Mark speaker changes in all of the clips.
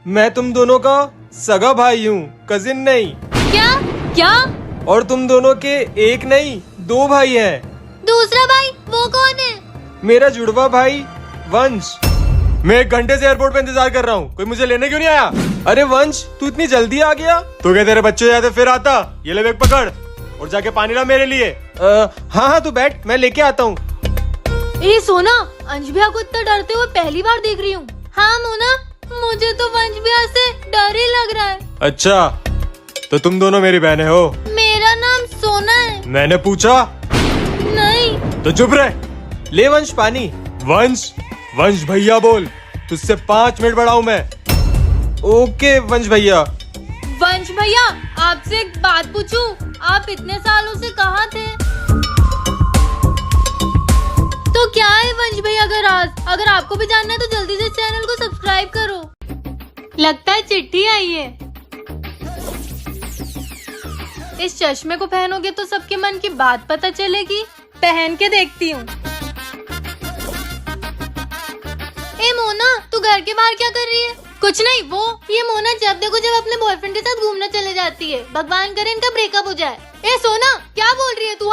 Speaker 1: मैं तुम दोनों का सगा भाई हूँ, कजिन नहीं।
Speaker 2: क्या क्या?
Speaker 1: और तुम दोनों के एक नहीं 2 भाई हैं।
Speaker 2: दूसरा भाई वो कौन है?
Speaker 1: मेरा जुड़वा भाई वंश। मैं 1 घंटे से एयरपोर्ट पे इंतजार कर रहा हूँ, कोई मुझे लेने क्यों नहीं आया? अरे वंश, तू इतनी जल्दी आ गया? तो क्या तेरे बच्चे जाते फिर आता? ये ले बैग पकड़ और जाके पानी ला मेरे लिए। हाँ तू बैठ, मैं लेके आता हूँ।
Speaker 2: ए सोना, अंश भैया को इतना डरते हुए पहली बार देख रही हूँ। हाँ मोना, मुझे तो वंश भैया से डर ही लग रहा है।
Speaker 1: अच्छा, तो तुम दोनों मेरी बहनें हो?
Speaker 2: मेरा नाम सोना है।
Speaker 1: मैंने पूछा?
Speaker 2: नहीं।
Speaker 1: तो चुप रहे। ले वंश पानी। वंश, वंश भैया बोल, तुझसे 5 मिनट बड़ा हूँ मैं। ओके वंश भैया।
Speaker 2: वंश भैया, आपसे एक बात पूछूं? आप इतने सालों से कहाँ थे? तो क्या है वंश भैया का राज? अगर आपको भी जानना है तो जल्दी से चैनल को सब्सक्राइब करो। लगता है चिट्ठी आई है। इस चश्मे को पहनोगे तो सबके मन की बात पता चलेगी। पहन के देखती हूँ। ए मोना, तू घर के बाहर क्या कर रही है? कुछ नहीं, वो ये मोना जब देखो जब अपने बॉयफ्रेंड के साथ घूमने चले जाती है। भगवान करे इनका ब्रेकअप हो जाए। ए सोना, क्या बोल रही है तू?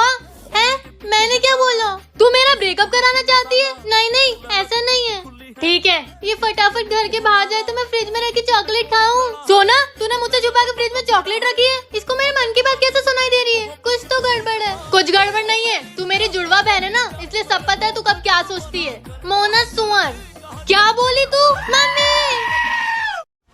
Speaker 2: है? मैंने क्या बोला? तू मेरा ब्रेकअप कराना चाहती है? नहीं नहीं, ऐसा नहीं है। ठीक है, ये फटाफट घर के बाहर जाए तो मैं फ्रिज में रखी चॉकलेट खाऊं। सोना, तूने मुझसे छुपा के फ्रिज में चॉकलेट रखी है? इसको मेरे मन की बात कैसे सुनाई दे रही है? कुछ तो गड़बड़ है। कुछ गड़बड़ नहीं है, तू मेरी जुड़वा बहन है ना, इसलिए सब पता है तू कब क्या सोचती है। मोना सुअर, क्या बोली तू? मम्मी!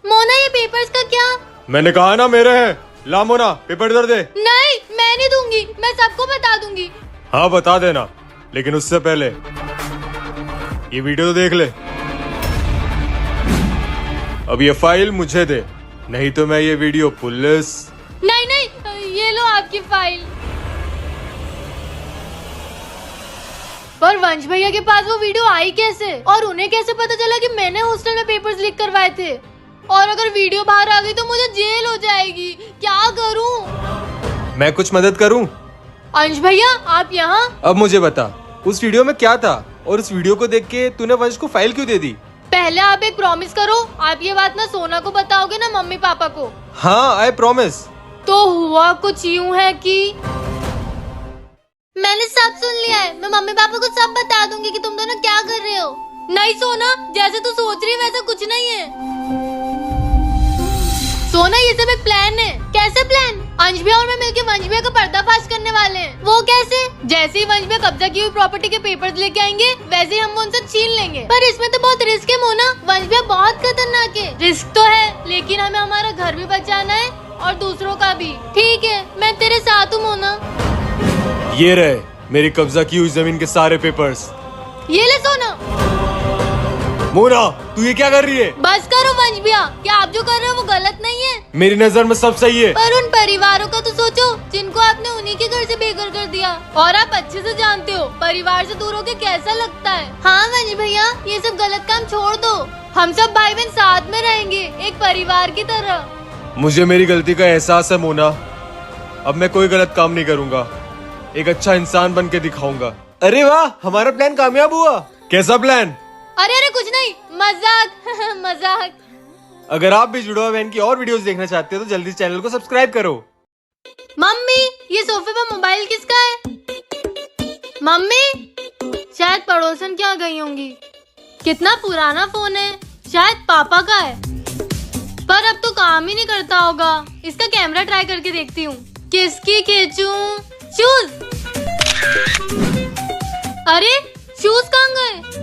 Speaker 2: मोना, ये पेपर्स का क्या?
Speaker 1: मैंने कहा ना मेरे हैं। ला मोना, पेपर इधर दे।
Speaker 2: नहीं, मैं नहीं दूंगी, मैं सबको बता दूंगी।
Speaker 1: हाँ बता देना, लेकिन उससे पहले ये वीडियो तो देख ले। अब ये फाइल मुझे दे, नहीं तो मैं ये वीडियो पुलिस।
Speaker 2: नहीं नहीं, ये लो आपकी फाइल। पर वंश भैया के पास वो वीडियो आई कैसे? और उन्हें कैसे पता चला कि मैंने हॉस्टल में पेपर्स लीक करवाए थे? और अगर वीडियो बाहर आ गई तो मुझे जेल हो जाएगी। क्या करूं?
Speaker 1: मैं कुछ मदद करूं?
Speaker 2: अंश भैया, आप यहाँ?
Speaker 1: अब मुझे बता, उस वीडियो में क्या था? और उस वीडियो को देख के तूने वंश को फाइल क्यों दे दी?
Speaker 2: पहले आप एक प्रॉमिस करो, आप ये बात ना सोना को बताओगे ना मम्मी पापा को।
Speaker 1: हाँ, आई प्रॉमिस।
Speaker 2: तो हुआ कुछ यूँ है कि मैंने सब सुन लिया है। मैं मम्मी पापा को सब बता दूंगी कि तुम दोनों क्या कर रहे हो। नहीं सोना, जैसे तू सोच रही है वैसा कुछ नहीं है। सोना, ये सब एक प्लान है। कैसे प्लान? अंश भैया और मैं मिलकर वंश भैया का पर्दाफाश करने वाले हैं। वो कैसे? जैसे ही वंश भैया कब्जा की हुई प्रॉपर्टी के पेपर्स लेके आएंगे, वैसे ही हम उनसे छीन लेंगे। पर इसमें तो बहुत रिस्क है मोना। वंश भैया बहुत खतरनाक है। रिस्क तो है, लेकिन हमें हमारा घर भी बचाना है और दूसरों का भी। ठीक है, मैं तेरे साथ हूँ मोना।
Speaker 1: ये रहे मेरी कब्जा की हुई जमीन के सारे पेपर्स।
Speaker 2: ये ले सोना।
Speaker 1: मोना, तू ये क्या कर रही है?
Speaker 2: बस करो वंश भैया, क्या आप जो कर रहे हो वो गलत नहीं है।
Speaker 1: मेरी नजर में सब सही है।
Speaker 2: पर उन परिवारों का तो सोचो जिनको आपने उन्हीं के घर से बेघर कर दिया। और आप अच्छे से जानते हो परिवार से दूर होके कैसा लगता है। हाँ वंश भैया, ये सब गलत काम छोड़ दो। हम सब भाई बहन साथ में रहेंगे, एक परिवार की तरह।
Speaker 1: मुझे मेरी गलती का एहसास है मोना। अब मैं कोई गलत काम नहीं करूँगा, एक अच्छा इंसान बन के दिखाऊंगा। अरे वाह, हमारा प्लान कामयाब हुआ। कैसा प्लान?
Speaker 2: अरे अरे कुछ नहीं, मजाक मजाक।
Speaker 1: अगर आप भी जुड़वा बहन की और वीडियोस देखना चाहते हो तो जल्दी चैनल को सब्सक्राइब करो।
Speaker 2: मम्मी, ये सोफे पर मोबाइल किसका है? मम्मी, शायद पड़ोसन क्या गई होंगी। कितना पुराना फोन है, शायद पापा का है। पर अब तो काम ही नहीं करता होगा। इसका कैमरा ट्राई करके देखती हूँ। किसकी खींचूं? शूज। अरे शूज कहाँ गए?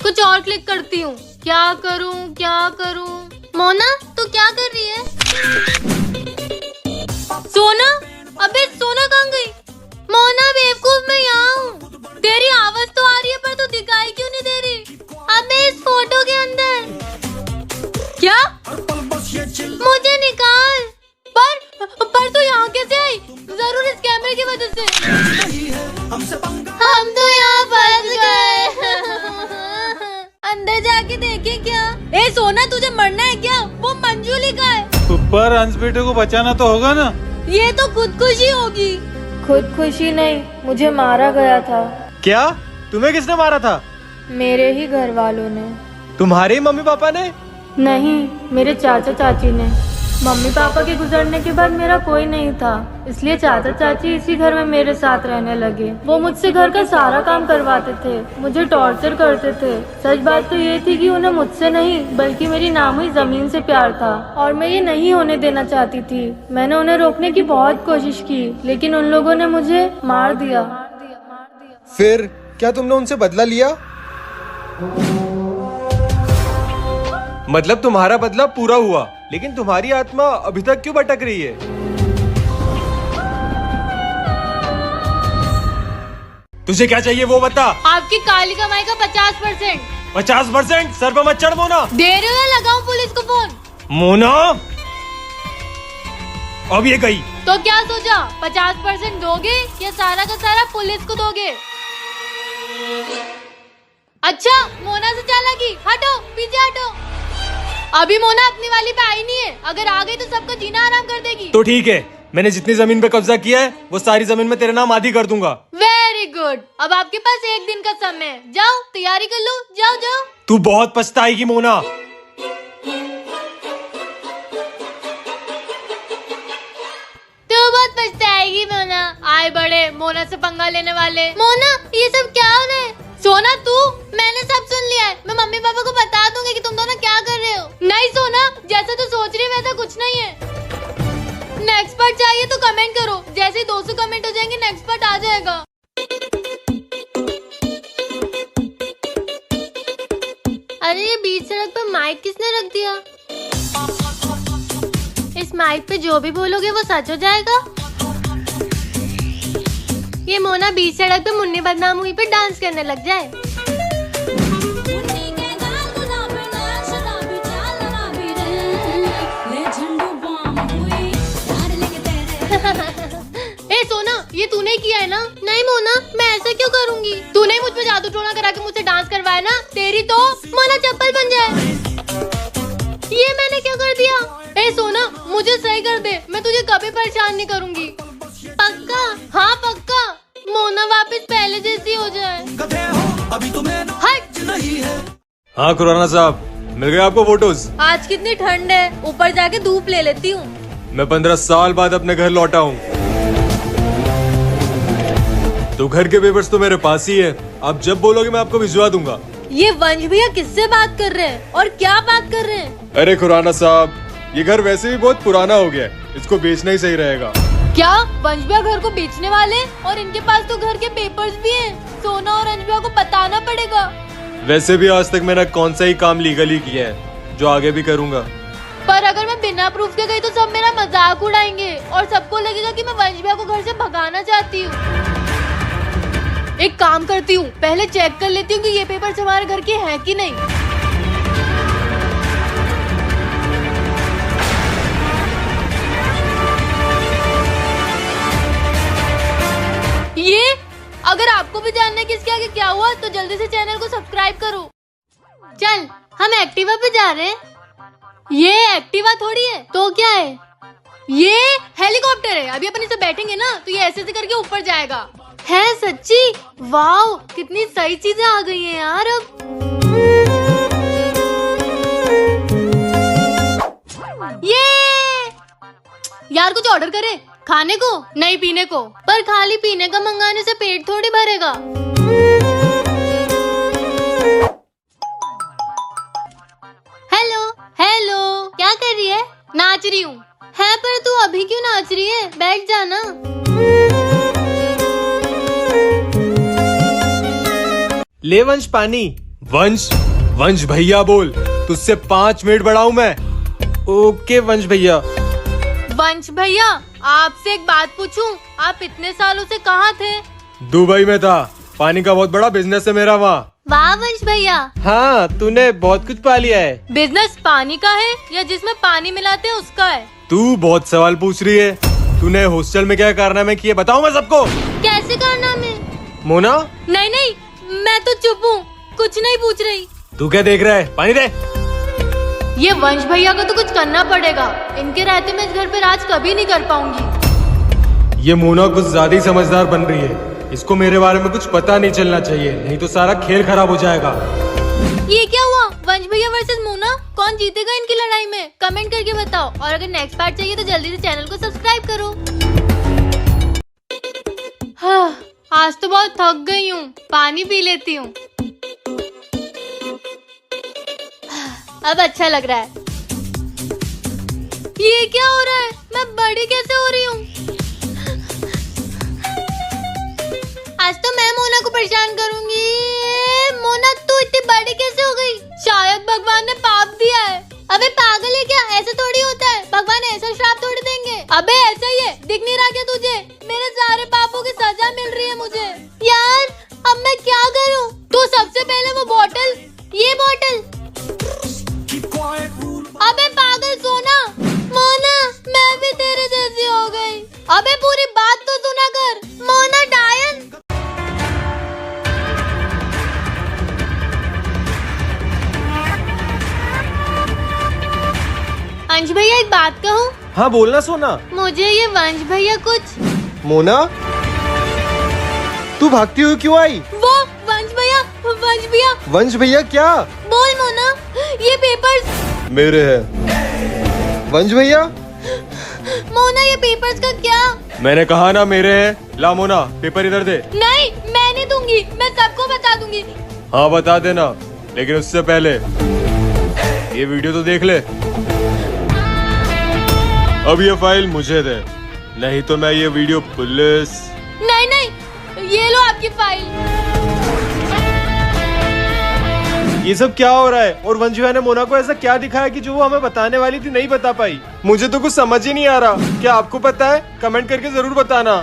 Speaker 2: कुछ और क्लिक करती हूँ। क्या करूँ क्या करूँ? मोना, तू क्या कर रही है? सोना, अबे सोना कहाँ गई? मोना बेवकूफ, मैं यहाँ हूँ। तेरी आवाज तो आ रही है पर तू दिखाई क्यों नहीं दे रही? अबे इस फोटो के अंदर। क्या? मुझे निकाल। पर तू यहाँ कैसे आई? जरूर इस कैमरे की वजह से। हम तो यहाँ फंस गए। अंदर जाके देखें क्या? ए सोना, तुझे मरना है क्या? वो मंजूली का है।
Speaker 3: पर अंश बेटे को बचाना तो होगा ना।
Speaker 2: ये तो खुदकुशी होगी। खुदकुशी नहीं, मुझे मारा गया था।
Speaker 1: क्या? तुम्हें किसने मारा था?
Speaker 2: मेरे ही घर वालों ने।
Speaker 1: तुम्हारे ही मम्मी पापा ने?
Speaker 2: नहीं, मेरे चाचा चाची ने। मम्मी पापा के गुजरने के बाद मेरा कोई नहीं था, इसलिए चाचा चाची इसी घर में मेरे साथ रहने लगे। वो मुझसे घर का सारा काम करवाते थे, मुझे टॉर्चर करते थे। सच बात तो ये थी कि उन्हें मुझसे नहीं बल्कि मेरी नाम हुई जमीन से प्यार था और मैं ये नहीं होने देना चाहती थी। मैंने उन्हें रोकने की बहुत कोशिश की, लेकिन उन लोगों ने मुझे मार दिया।
Speaker 1: फिर क्या तुमने उनसे बदला लिया? मतलब तुम्हारा बदला पूरा हुआ, लेकिन तुम्हारी आत्मा अभी तक क्यों भटक रही है? तुझे क्या चाहिए वो बता।
Speaker 2: आपकी काली कमाई का 50%।
Speaker 1: 50%? सर पे मत चढ़ मोना।
Speaker 2: दे रहे हो या लगाऊं पुलिस को फोन?
Speaker 1: मोना अब ये गई
Speaker 2: तो क्या सोचा, 50% दोगे या सारा का सारा पुलिस को दोगे? अच्छा, मोना से चालाकी, हटो पीछे हटो। अभी मोना अपनी वाली पे आई नहीं है, अगर आ गई तो सबको जीना आराम कर देगी।
Speaker 1: तो ठीक है, मैंने जितनी जमीन पे कब्जा किया है वो सारी जमीन में तेरे नाम आधी कर दूंगा।
Speaker 2: वेरी गुड, अब आपके पास 1 दिन का समय है, जाओ तैयारी कर लो, जाओ जाओ।
Speaker 1: तू बहुत पछताएगी मोना।
Speaker 2: तू बहुत पछताएगी मोना। आए बड़े मोना से पंगा लेने वाले। मोना ये सब क्या हो रहा है? सोना तू, मैंने सब सुन लिया है, मैं मम्मी पापा को बता दूंगी कि तुम दोनों क्या कर रहे हो। नहीं सोना, जैसा तू सोच रही है वैसा कुछ नहीं है। नेक्स्ट पार्ट चाहिए तो कमेंट करो, जैसे ही 200 कमेंट हो जाएंगे नेक्स्ट पार्ट आ जाएगा। अरे ये बीच सड़क पर माइक किसने रख दिया? इस माइक पे जो भी बोलोगे वो सच हो जाएगा। ये मोना बीच सड़क पे मुन्नी बदनाम हुई पे डांस करने लग जाए। ए सोना, ये तूने किया है ना? नहीं मोना, मैं ऐसा क्यों करूंगी? तूने मुझ पे जादू टोना करा के मुझसे डांस करवाया ना? तेरी तो मोना चप्पल बन जाए। ये मैंने क्या कर दिया? ए सोना, मुझे सही कर दे, मैं तुझे कभी परेशान नहीं करूंगी। पक्का? हाँ पक्का। मोना वापस पहले जैसी हो जाए। हट।
Speaker 1: हाँ खुराना साहब, मिल गए आपको फोटोज?
Speaker 2: आज कितनी ठंड है, ऊपर जाके धूप ले लेती हूँ।
Speaker 1: मैं 15 साल बाद अपने घर लौटा हूँ। तो घर के पेपर्स तो मेरे पास ही है, आप जब बोलोगे मैं आपको भिजवा दूंगा।
Speaker 2: ये वंश भैया किससे बात कर रहे हैं और क्या बात कर रहे हैं?
Speaker 1: अरे खुराना साहब, ये घर वैसे भी बहुत पुराना हो गया है, इसको बेचना ही सही रहेगा।
Speaker 2: क्या वंश भैया घर को बेचने वाले? और इनके पास तो घर के पेपर्स भी हैं। सोना और अंश भैया को बताना पड़ेगा।
Speaker 1: वैसे भी आज तक मैंने कौन सा ही काम लीगली किया है, जो आगे भी करूंगा।
Speaker 2: पर अगर मैं बिना प्रूफ के गई तो सब मेरा मजाक उड़ाएंगे और सबको लगेगा कि मैं वंश भैया को घर से भगाना चाहती हूँ। एक काम करती हूँ, पहले चेक कर लेती हूँ कि ये पेपर्स हमारे घर के हैं कि नहीं। ये अगर आपको भी जानना है कि इसके आगे क्या हुआ तो जल्दी से चैनल को सब्सक्राइब करो। चल, हम एक्टिवा पे जा रहे हैं। ये एक्टिवा थोड़ी है तो क्या है? ये हेलीकॉप्टर है। अभी अपन इसे बैठेंगे ना तो ये ऐसे ऐसे करके ऊपर जाएगा। है सच्ची? वाओ, कितनी सही चीजें आ गई हैं यार। अब ये यार कुछ ऑर्डर करें, खाने को नहीं पीने को। पर खाली पीने का मंगाने से पेट थोड़ी भरेगा। हेलो हेलो, क्या कर रही है? नाच रही हूँ। है पर तू अभी क्यों नाच रही है? बैठ जाना।
Speaker 1: ले वंश पानी। वंश, वंश भैया बोल, तुझसे 5 मिनट बड़ा हूँ मैं। ओके वंश भैया।
Speaker 2: वंश भैया, आपसे एक बात पूछूं? आप इतने सालों से कहाँ थे?
Speaker 1: दुबई में था, पानी का बहुत बड़ा बिजनेस है मेरा वहाँ।
Speaker 2: वाह वंश भैया,
Speaker 1: हाँ, तूने बहुत कुछ पा लिया है।
Speaker 2: बिजनेस पानी का है या जिसमें पानी मिलाते हैं उसका है?
Speaker 1: तू बहुत सवाल पूछ रही है। तूने हॉस्टल में क्या कारनामे किए बताऊँ मैं सबको?
Speaker 2: कैसे कारनामे?
Speaker 1: मोना,
Speaker 2: नहीं नहीं, मैं तो चुप हूँ, कुछ नहीं पूछ रही।
Speaker 1: तू क्या देख रहा है? पानी दे।
Speaker 2: ये वंश भैया को तो कुछ करना पड़ेगा। इनके रहते मैं इस घर पे राज कभी नहीं कर पाऊंगी।
Speaker 1: ये मोना कुछ ज्यादा ही समझदार बन रही है। इसको मेरे बारे में कुछ पता नहीं चलना चाहिए, नहीं तो सारा खेल खराब हो जाएगा।
Speaker 2: ये क्या हुआ? वंश भैया वर्सेस मोना, कौन जीतेगा इनकी लड़ाई में? कमेंट करके बताओ। और अगर नेक्स्ट पार्ट चाहिए तो जल्दी से चैनल को सब्सक्राइब करो। हाँ, आज तो बहुत थक गई हूँ, पानी पी लेती हूँ। अब अच्छा लग रहा है। ये क्या हो रहा है? मैं बड़ी कैसे हो रही हूँ? आज तो मैं मोना को परेशान करूंगी। मोना तू इतनी बड़ी कैसे हो गई? शायद भगवान ने पाप दिया है। अबे पागल है क्या? ऐसे थोड़ी होता है, भगवान ऐसा श्राप थोड़ी देंगे। अबे ऐसा ही है, दिख नहीं रहा क्या तुझे? मेरे सारे पापों की सजा मिल रही है मुझे। यार अब मैं क्या करूं? तो सबसे पहले वो बोतल, ये बोतल। अबे पागल सोना। मोना मैं भी तेरे जैसी हो गई। अबे पूरी बात तो सुना कर। मोना डायन। अंश भैया एक बात कहूँ?
Speaker 1: हाँ बोलना सोना।
Speaker 2: मुझे ये वंश भैया कुछ।
Speaker 1: मोना तू भागती हुई क्यों आई?
Speaker 2: वो वंश भैया, वंश भैया।
Speaker 1: वंश भैया क्या?
Speaker 2: बोल मोना, ये पेपर्स
Speaker 1: मेरे हैं। वंश भैया?
Speaker 2: मोना ये पेपर्स का क्या?
Speaker 1: मैंने कहा ना मेरे हैं। ला मोना पेपर इधर दे।
Speaker 2: नहीं मैं नहीं दूंगी, मैं सबको बता दूंगी।
Speaker 1: हाँ बता देना, लेकिन उससे पहले ये वीडियो तो देख ले। अब ये फाइल मुझे दे, नहीं तो मैं ये वीडियो पुलिस।
Speaker 2: नहीं नहीं, ये लो आपकी फाइल।
Speaker 1: ये सब क्या हो रहा है? और वंश भैया ने मोना को ऐसा क्या दिखाया कि जो वो हमें बताने वाली थी नहीं बता पाई? मुझे तो कुछ समझ ही नहीं आ रहा। क्या आपको पता है? कमेंट करके जरूर बताना।